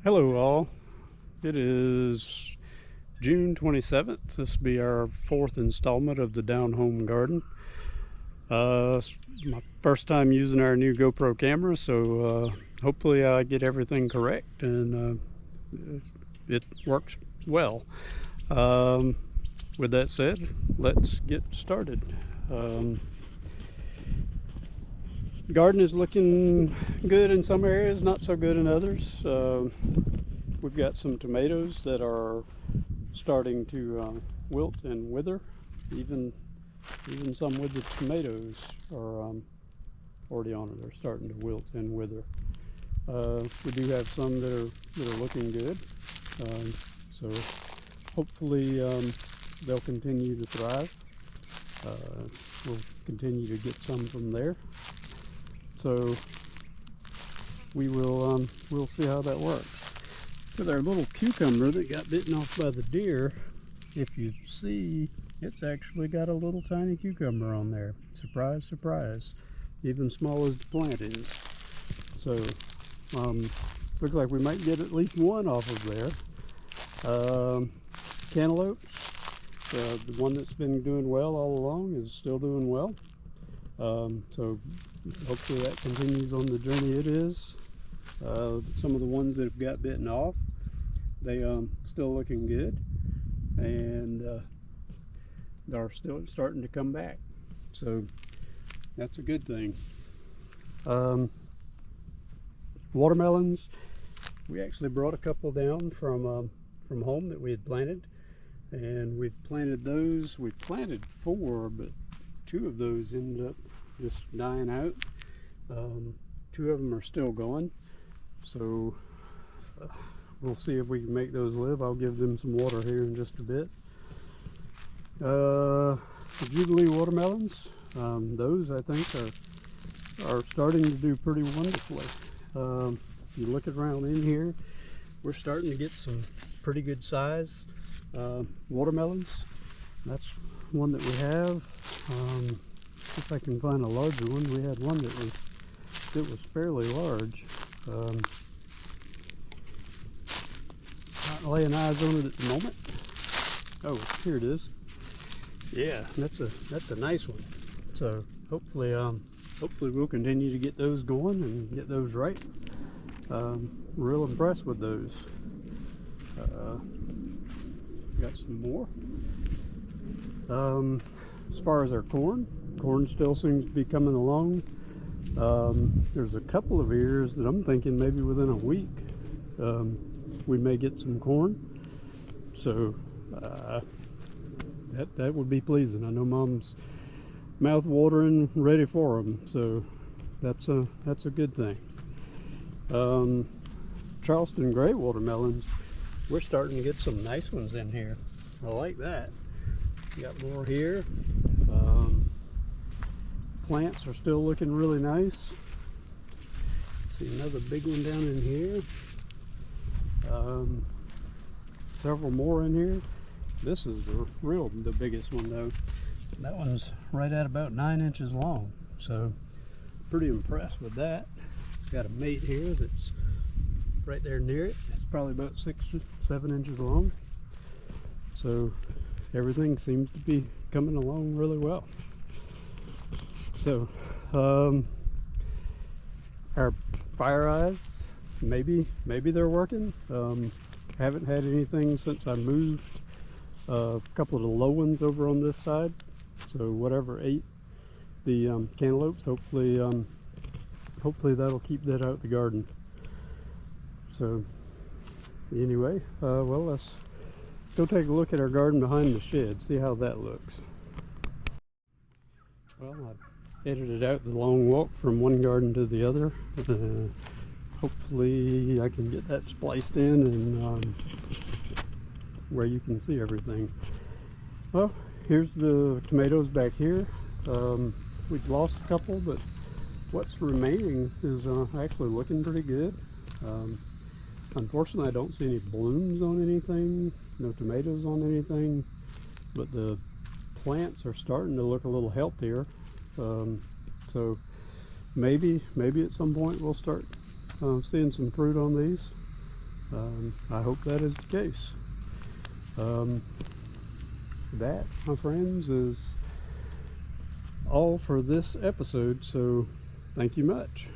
Hello all. It is June 27th. This will be our fourth installment of the Down Home Garden. It's my first time using our new GoPro camera, so hopefully I get everything correct and it works well. Um, with that said, let's get started. The garden is looking good in some areas, not so good in others. We've got some tomatoes that are starting to wilt and wither. Even some with the tomatoes are already on it. They're starting to wilt and wither. We do have some that are looking good. So hopefully they'll continue to thrive. We'll continue to get some from there. So we'll see how that works. With our little cucumber that got bitten off by the deer, if you see, it's actually got a little tiny cucumber on there. Surprise, surprise. Even small as the plant is. So looks like we might get at least one off of there. Cantaloupe, the one that's been doing well all along, is still doing well. So hopefully that continues on the journey it is. Some of the ones that have got bitten off, they still looking good, and they're still starting to come back. So that's a good thing. Watermelons, we actually brought a couple down from home that we had planted, and we planted those. We planted 4, but 2 of those ended up just dying out. 2 of them are still going, so we'll see if we can make those live. I'll give them some water here in just a bit. The Jubilee watermelons, those I think are starting to do pretty wonderfully. You look around in here, we're starting to get some pretty good size watermelons. That's one that we have. If I can find a larger one. We had one that was fairly large. Not laying eyes on it at the moment. Oh, here it is. Yeah, that's a nice one. So hopefully we'll continue to get those going and get those right. Real impressed with those. Got some more. As far as our corn still seems to be coming along. There's a couple of ears that I'm thinking maybe within a week we may get some corn. So that would be pleasing. I know Mom's mouth watering, ready for them. So that's a good thing. Charleston gray watermelons, we're starting to get some nice ones in here. I like that. Got more here. Plants are still looking really nice. See another big one down in here. Several more in here. This is the biggest one though. That one's right at about 9 inches long. So pretty impressed with that. It's got a mate here that's right there near it. It's probably about 6-7 inches long. So everything seems to be coming along really well. So our fire eyes, maybe they're working. Haven't had anything since I moved a couple of the low ones over on this side. So whatever ate the cantaloupes, hopefully that'll keep that out the garden. So anyway, well, let's go take a look at our garden behind the shed, see how that looks. Well, I edited out the long walk from one garden to the other. Hopefully I can get that spliced in and where you can see everything. Well, here's the tomatoes back here. We've lost a couple, but what's remaining is actually looking pretty good. Unfortunately, I don't see any blooms on anything, no tomatoes on anything, but the plants are starting to look a little healthier. So maybe at some point we'll start seeing some fruit on these. I hope that is the case. That, my friends, is all for this episode, so thank you much.